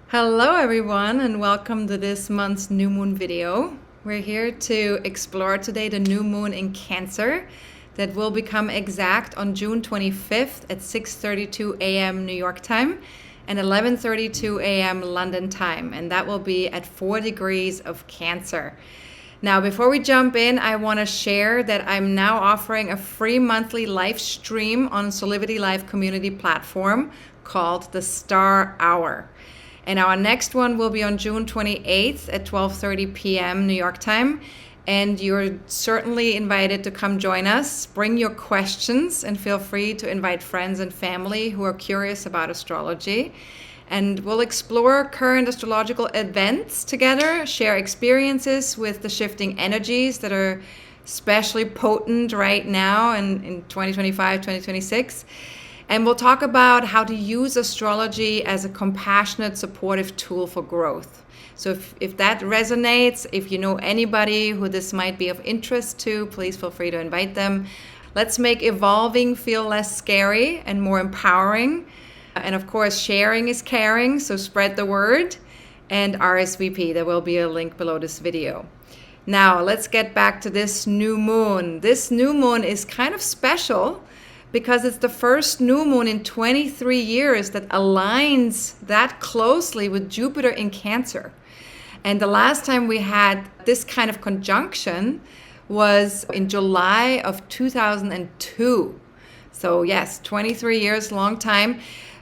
Hello everyone and welcome to this month's new moon video. We're here to explore today the new moon in Cancer that will become exact on June 25th at 6:32 a.m. New York time and 11:32 a.m. London time, and that will be at 4 degrees of Cancer. Now, before we jump in, I want to share that I'm now offering a free monthly live stream on Soulivity Live community platform called the Star Hour. And our next one will be on June 28th at 12:30 p.m. New York time. And you're certainly invited to come join us. Bring your questions and feel free to invite friends and family who are curious about astrology. And we'll explore current astrological events together, share experiences with the shifting energies that are especially potent right now in 2025, 2026. And we'll talk about how to use astrology as a compassionate, supportive tool for growth. So if that resonates, if you know anybody who this might be of interest to, please feel free to invite them. Let's make evolving feel less scary and more empowering. And of course, sharing is caring, so spread the word. And RSVP, there will be a link below this video. Now, let's get back to this new moon. This new moon is kind of special because it's the first new moon in 23 years that aligns that closely with Jupiter in Cancer. And the last time we had this kind of conjunction was in July of 2002. So yes, 23 years, long time.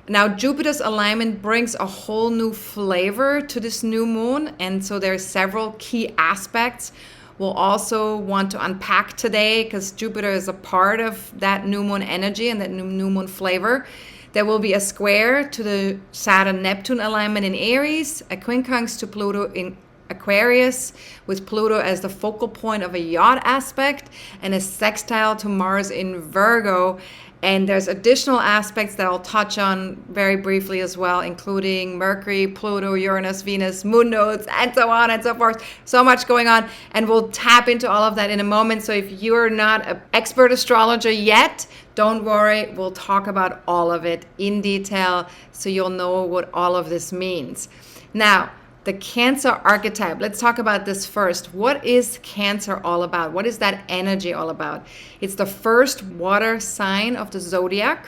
Now, Jupiter's alignment brings a whole new flavor to this new moon. And so there are several key aspects we'll also want to unpack today because Jupiter is a part of that new moon energy and that new moon flavor. There will be a square to the Saturn and Neptune alignment in Aries, a quincunx to Pluto in Aquarius, with Pluto as the focal point of a Yod-aspect, and a sextile to Mars in Virgo. And there's additional aspects that I'll touch on very briefly as well, including Mercury, Pluto, Uranus, Venus, moon nodes, and so on and so forth. So much going on. And we'll tap into all of that in a moment. So if you're not an expert astrologer yet, don't worry. We'll talk about all of it in detail so you'll know what all of this means. Now, the Cancer archetype. Let's talk about this first. What is Cancer all about? What is that energy all about? It's the first water sign of the zodiac.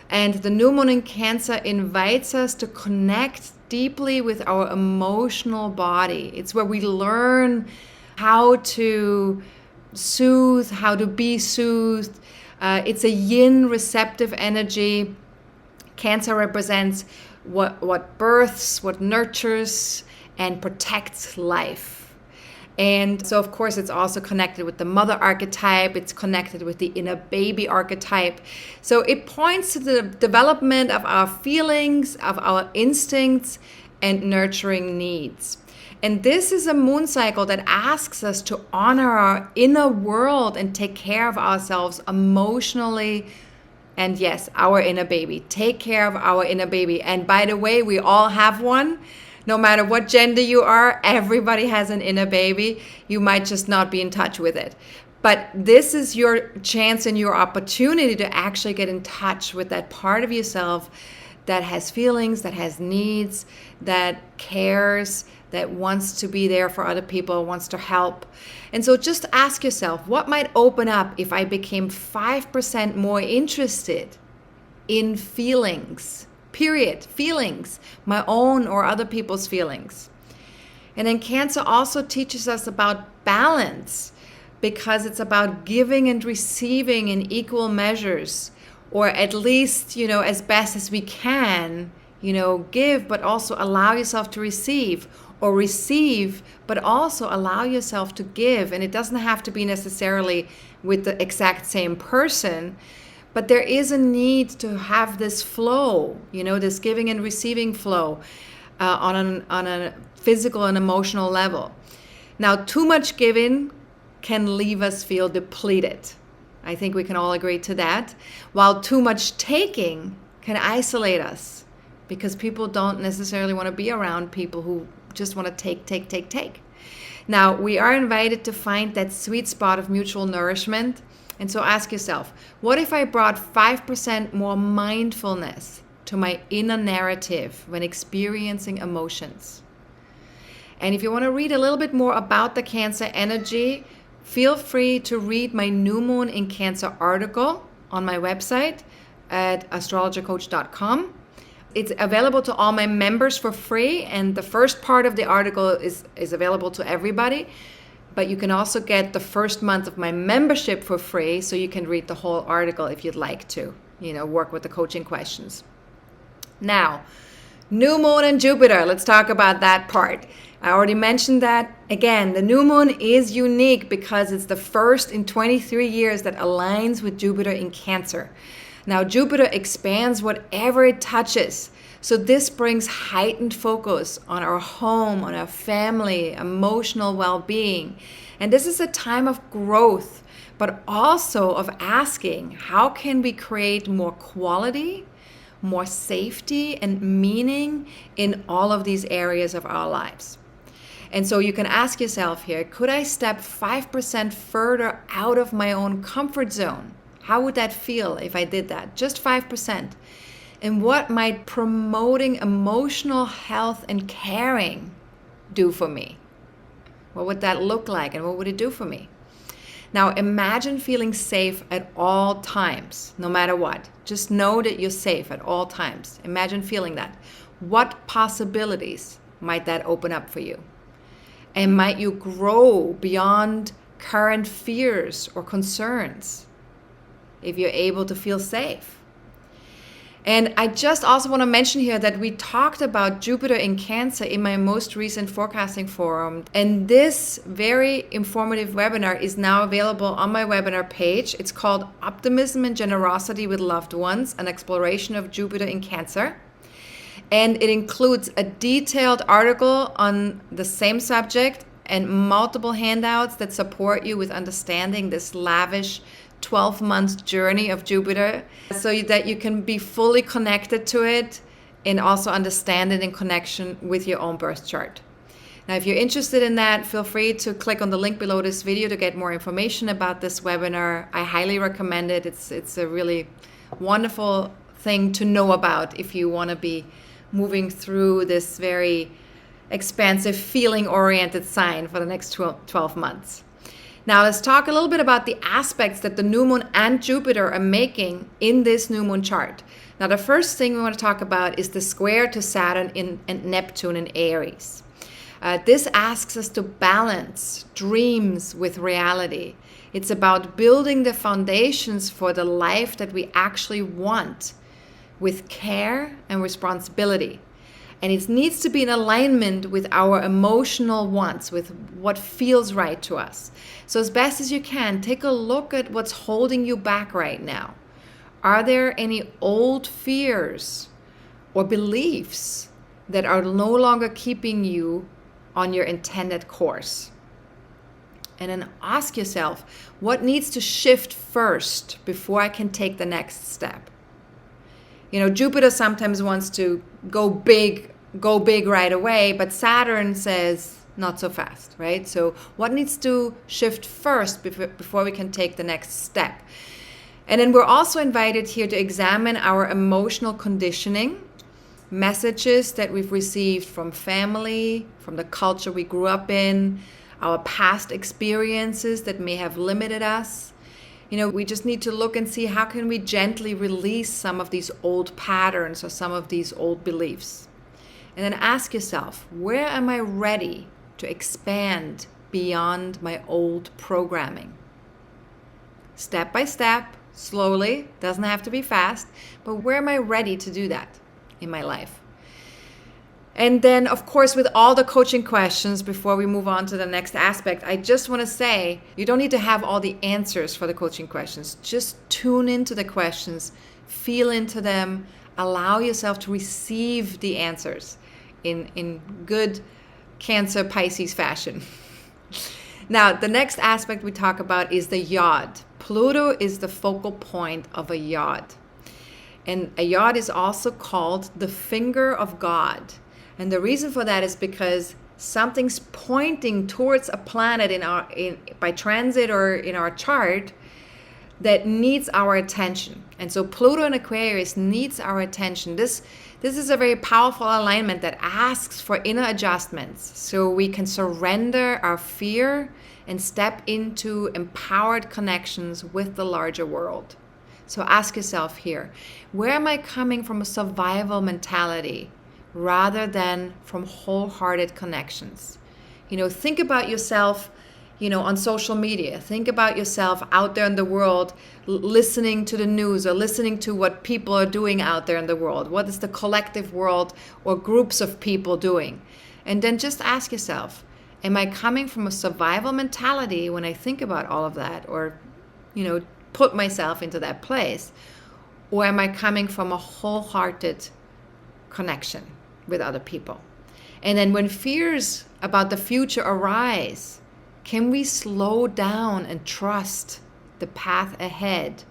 And the new moon in Cancer invites us to connect deeply with our emotional body. It's where we learn how to soothe, how to be soothed. It's a yin receptive energy. Cancer represents what births, what nurtures, and protects life. And so, of course, it's also connected with the mother archetype. It's connected with the inner baby archetype. So it points to the development of our feelings, of our instincts, and nurturing needs. And this is a moon cycle that asks us to honor our inner world and take care of ourselves emotionally. And yes, our inner baby. Take care of our inner baby. And by the way, we all have one. No matter what gender you are, everybody has an inner baby. You might just not be in touch with it. But this is your chance and your opportunity to actually get in touch with that part of yourself that has feelings, that has needs, that cares, that wants to be there for other people, wants to help. And so just ask yourself, what might open up if I became 5% more interested in feelings? Period. Feelings, my own or other people's feelings. And then Cancer also teaches us about balance because it's about giving and receiving in equal measures, or at least, as best as we can, give, but also allow yourself to receive, or receive, but also allow yourself to give. And it doesn't have to be necessarily with the exact same person. But there is a need to have this flow, this giving and receiving flow on a physical and emotional level. Now, too much giving can leave us feel depleted. I think we can all agree to that. While too much taking can isolate us because people don't necessarily want to be around people who just want to take. Now, we are invited to find that sweet spot of mutual nourishment. And so ask yourself, what if I brought 5% more mindfulness to my inner narrative when experiencing emotions. And if you want to read a little bit more about the Cancer energy, feel free to read my New Moon in Cancer article on my website at AstrologerCoach.com. It's available to all my members for free, and the first part of the article is available to everybody. But you can also get the first month of my membership for free, so you can read the whole article if you'd like to, work with the coaching questions. Now, New Moon and Jupiter, let's talk about that part. I already mentioned that. Again, the new moon is unique because it's the first in 23 years that aligns with Jupiter in Cancer. Now, Jupiter expands whatever it touches. So this brings heightened focus on our home, on our family, emotional well-being. And this is a time of growth, but also of asking, how can we create more quality, more safety and meaning in all of these areas of our lives? And so you can ask yourself here, could I step 5% further out of my own comfort zone? How would that feel if I did that? Just 5%. And what might promoting emotional health and caring do for me? What would that look like, and what would it do for me? Now imagine feeling safe at all times, no matter what. Just know that you're safe at all times. Imagine feeling that. What possibilities might that open up for you? And might you grow beyond current fears or concerns if you're able to feel safe? And I just also want to mention here that we talked about Jupiter in Cancer in my most recent forecasting forum. And this very informative webinar is now available on my webinar page. It's called Optimism and Generosity with Loved Ones, an Exploration of Jupiter in Cancer. And it includes a detailed article on the same subject and multiple handouts that support you with understanding this lavish 12-month journey of Jupiter, so that you can be fully connected to it and also understand it in connection with your own birth chart. Now, if you're interested in that, feel free to click on the link below this video to get more information about this webinar. I highly recommend it. It's a really wonderful thing to know about if you want to be moving through this very expansive, feeling-oriented sign for the next 12 months. Now let's talk a little bit about the aspects that the new moon and Jupiter are making in this new moon chart. Now the first thing we want to talk about is the square to Saturn and Neptune in Aries. This asks us to balance dreams with reality. It's about building the foundations for the life that we actually want with care and responsibility. And it needs to be in alignment with our emotional wants, with what feels right to us. So as best as you can, take a look at what's holding you back right now. Are there any old fears or beliefs that are no longer keeping you on your intended course? And then ask yourself, what needs to shift first before I can take the next step? Jupiter sometimes wants to go big right away, but Saturn says not so fast, right? So what needs to shift first before we can take the next step? And then we're also invited here to examine our emotional conditioning, messages that we've received from family, from the culture we grew up in, our past experiences that may have limited us. We just need to look and see how can we gently release some of these old patterns or some of these old beliefs. And then ask yourself, where am I ready to expand beyond my old programming? Step by step, slowly, doesn't have to be fast, but where am I ready to do that in my life? And then, of course, with all the coaching questions, before we move on to the next aspect, I just want to say, you don't need to have all the answers for the coaching questions. Just tune into the questions, feel into them, allow yourself to receive the answers in good Cancer Pisces fashion. Now, the next aspect we talk about is the Yod. Pluto is the focal point of a Yod. And a Yod is also called the finger of God. And the reason for that is because something's pointing towards a planet by transit or in our chart that needs our attention. And so Pluto in Aquarius needs our attention. This is a very powerful alignment that asks for inner adjustments so we can surrender our fear and step into empowered connections with the larger world. So ask yourself here, where am I coming from a survival mentality rather than from wholehearted connections? Think about yourself, on social media. Think about yourself out there in the world, listening to the news or listening to what people are doing out there in the world. What is the collective world or groups of people doing? And then just ask yourself, am I coming from a survival mentality when I think about all of that, or, put myself into that place? Or am I coming from a wholehearted connection with other people? And then when fears about the future arise, can we slow down and trust the path ahead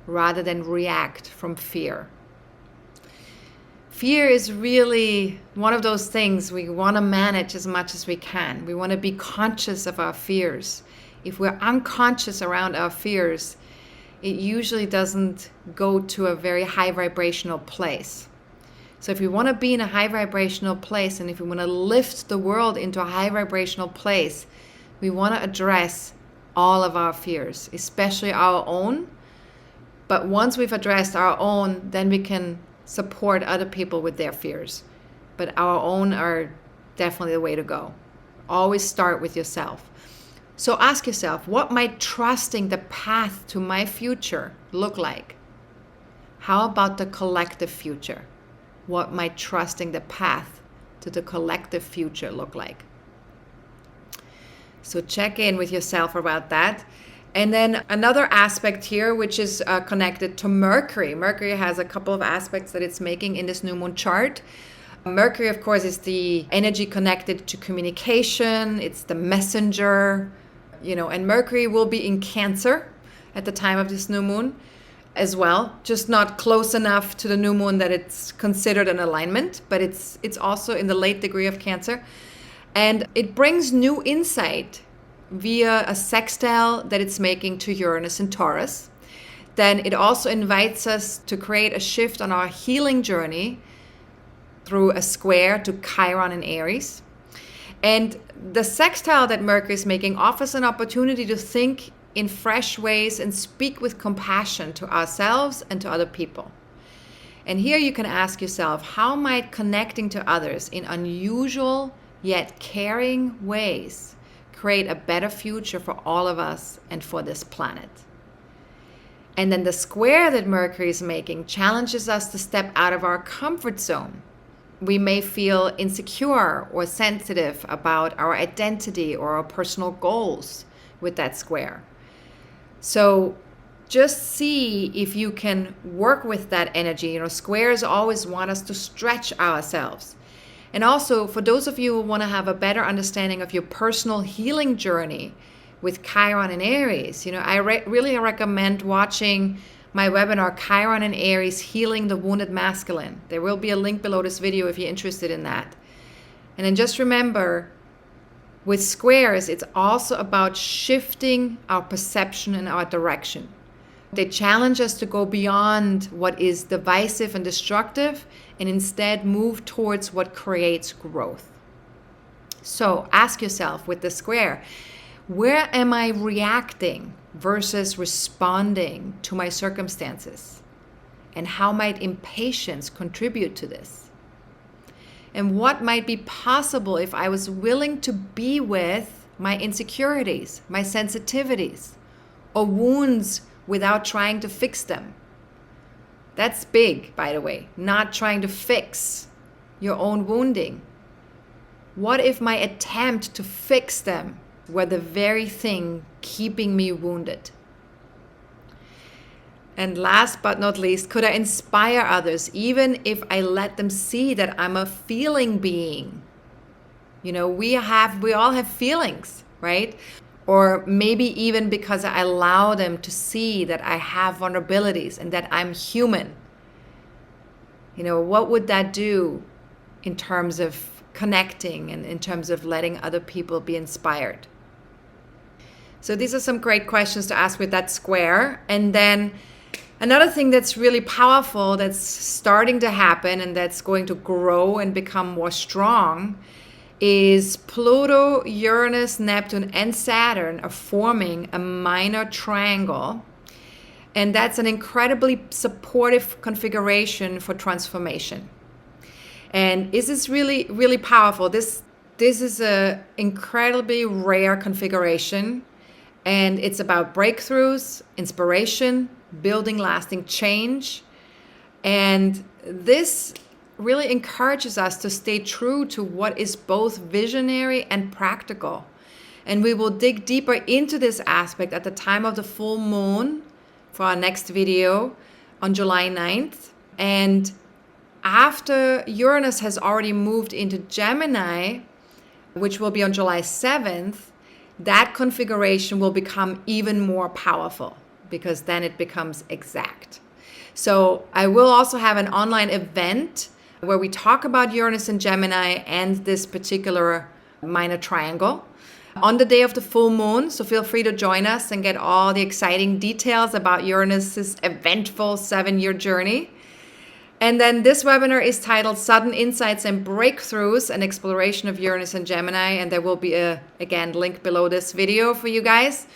rather than react from fear? Fear is really one of those things we want to manage as much as we can. We want to be conscious of our fears. If we're unconscious around our fears, it usually doesn't go to a very high vibrational place. So if we want to be in a high vibrational place, and if we want to lift the world into a high vibrational place, we want to address all of our fears, especially our own. But once we've addressed our own, then we can support other people with their fears. But our own are definitely the way to go. Always start with yourself. So ask yourself, what might trusting the path to my future look like? How about the collective future? What might trusting the path to the collective future look like? So check in with yourself about that. And then another aspect here, which is connected to Mercury. Mercury has a couple of aspects that it's making in this new moon chart. Mercury, of course, is the energy connected to communication. It's the messenger, and Mercury will be in Cancer at the time of this new moon as well, just not close enough to the new moon that it's considered an alignment, but it's also in the late degree of Cancer. And it brings new insight via a sextile that it's making to Uranus and Taurus. Then it also invites us to create a shift on our healing journey through a square to Chiron and Aries. And the sextile that Mercury is making offers an opportunity to think in fresh ways and speak with compassion to ourselves and to other people. And here you can ask yourself, how might connecting to others in unusual yet caring ways create a better future for all of us and for this planet? And then the square that Mercury is making challenges us to step out of our comfort zone. We may feel insecure or sensitive about our identity or our personal goals with that square. So just see if you can work with that energy. Squares always want us to stretch ourselves. And also, for those of you who want to have a better understanding of your personal healing journey with Chiron and Aries, I really recommend watching my webinar, Chiron and Aries, Healing the Wounded Masculine. There will be a link below this video if you're interested in that. And then just remember, with squares, it's also about shifting our perception and our direction. They challenge us to go beyond what is divisive and destructive and instead move towards what creates growth. So ask yourself with the square, where am I reacting versus responding to my circumstances? And how might impatience contribute to this? And what might be possible if I was willing to be with my insecurities, my sensitivities, or wounds without trying to fix them? That's big, by the way, not trying to fix your own wounding. What if my attempt to fix them were the very thing keeping me wounded? And last but not least, could I inspire others even if I let them see that I'm a feeling being? We all have feelings, right? Or maybe even because I allow them to see that I have vulnerabilities and that I'm human. What would that do in terms of connecting and in terms of letting other people be inspired? So these are some great questions to ask with that square. And then another thing that's really powerful that's starting to happen and that's going to grow and become more strong is Pluto, Uranus, Neptune, and Saturn are forming a minor triangle. And that's an incredibly supportive configuration for transformation. And this is really, really powerful. This is an incredibly rare configuration. And it's about breakthroughs, inspiration, building lasting change. And this really encourages us to stay true to what is both visionary and practical. And we will dig deeper into this aspect at the time of the full moon for our next video on July 9th. And after Uranus has already moved into Gemini, which will be on July 7th, that configuration will become even more powerful because then it becomes exact. So I will also have an online event where we talk about Uranus and Gemini and this particular minor triangle on the day of the full moon. So feel free to join us and get all the exciting details about Uranus's eventful 7-year journey. And then this webinar is titled Sudden Insights and Breakthroughs, an Exploration of Uranus and Gemini. And there will be a, again, link below this video for you guys.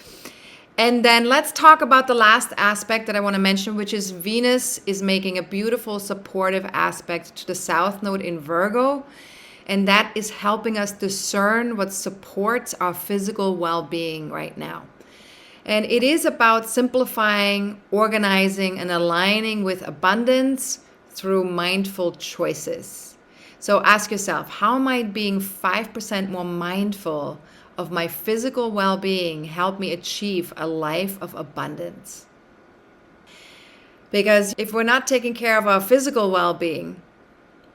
And then let's talk about the last aspect that I want to mention, which is Venus is making a beautiful supportive aspect to the South Node in Virgo. And that is helping us discern what supports our physical well-being right now. And it is about simplifying, organizing, and aligning with abundance through mindful choices. So ask yourself, how might being 5% more mindful of my physical well-being help me achieve a life of abundance? Because if we're not taking care of our physical well-being,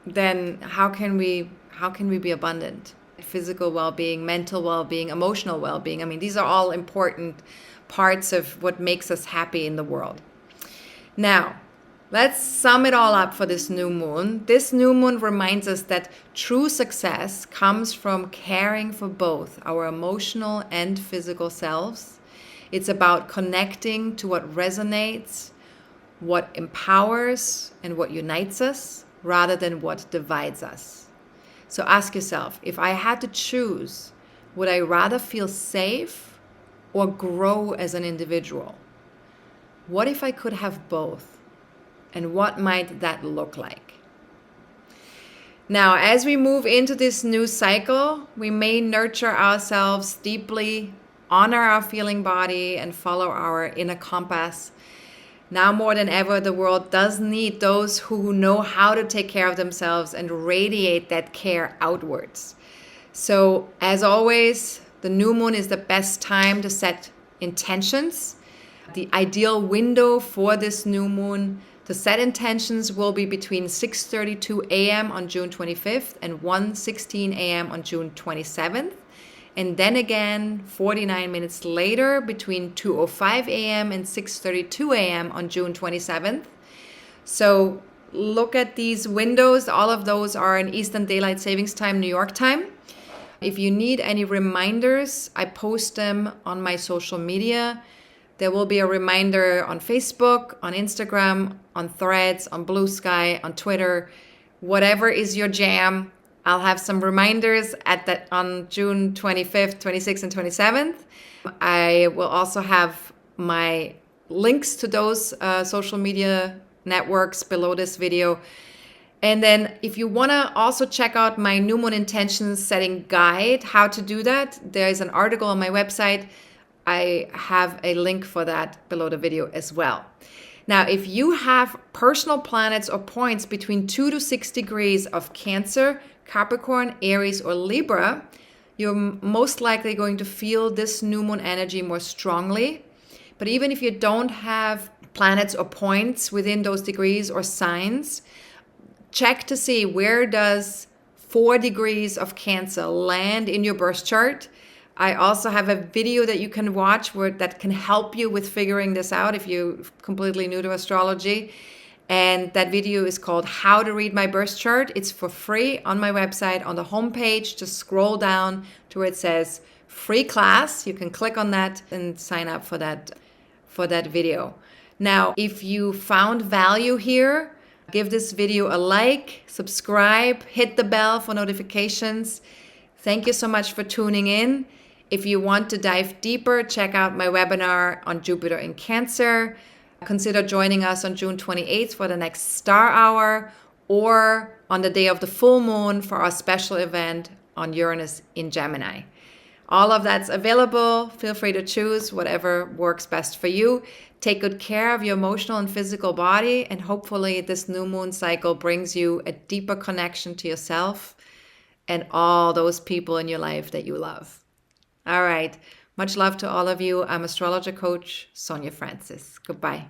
then how can we be abundant? Physical well-being, mental well-being, emotional well-being. I mean, these are all important parts of what makes us happy in the world. Now, let's sum it all up for this new moon. This new moon reminds us that true success comes from caring for both our emotional and physical selves. It's about connecting to what resonates, what empowers, and what unites us, rather than what divides us. So ask yourself, if I had to choose, would I rather feel safe or grow as an individual? What if I could have both? And what might that look like? Now, as we move into this new cycle, we may nurture ourselves deeply, honor our feeling body, and follow our inner compass. Now more than ever, the world does need those who know how to take care of themselves and radiate that care outwards. So, as always, the new moon is the best time to set intentions. The ideal window for this new moon to set intentions will be between 6:32 a.m. on June 25th and 1:16 a.m. on June 27th. And then again, 49 minutes later, between 2:05 a.m. and 6:32 a.m. on June 27th. So look at these windows. All of those are in Eastern Daylight Savings Time, New York time. If you need any reminders, I post them on my social media. There will be a reminder on Facebook, on Instagram, on Threads, on Blue Sky, on Twitter, whatever is your jam. I'll have some reminders on June 25th, 26th, and 27th. I will also have my links to those social media networks below this video. And then if you want to also check out my New Moon Intentions Setting Guide, how to do that, there's an article on my website. I have a link for that below the video as well. Now, if you have personal planets or points between 2 to 6 degrees of Cancer, Capricorn, Aries, or Libra, you're most likely going to feel this new moon energy more strongly. But even if you don't have planets or points within those degrees or signs, check to see where does 4 degrees of Cancer land in your birth chart. I also have a video that you can watch that can help you with figuring this out if you're completely new to astrology. And that video is called How to Read My Birth Chart. It's for free on my website. On the homepage, just scroll down to where it says free class. You can click on that and sign up for that video. Now, if you found value here, give this video a like, subscribe, hit the bell for notifications. Thank you so much for tuning in. If you want to dive deeper, check out my webinar on Jupiter in Cancer. Consider joining us on June 28th for the next Star Hour, or on the day of the full moon for our special event on Uranus in Gemini. All of that's available. Feel free to choose whatever works best for you. Take good care of your emotional and physical body, and hopefully this new moon cycle brings you a deeper connection to yourself and all those people in your life that you love. All right. Much love to all of you. I'm astrologer coach Sonja Francis. Goodbye.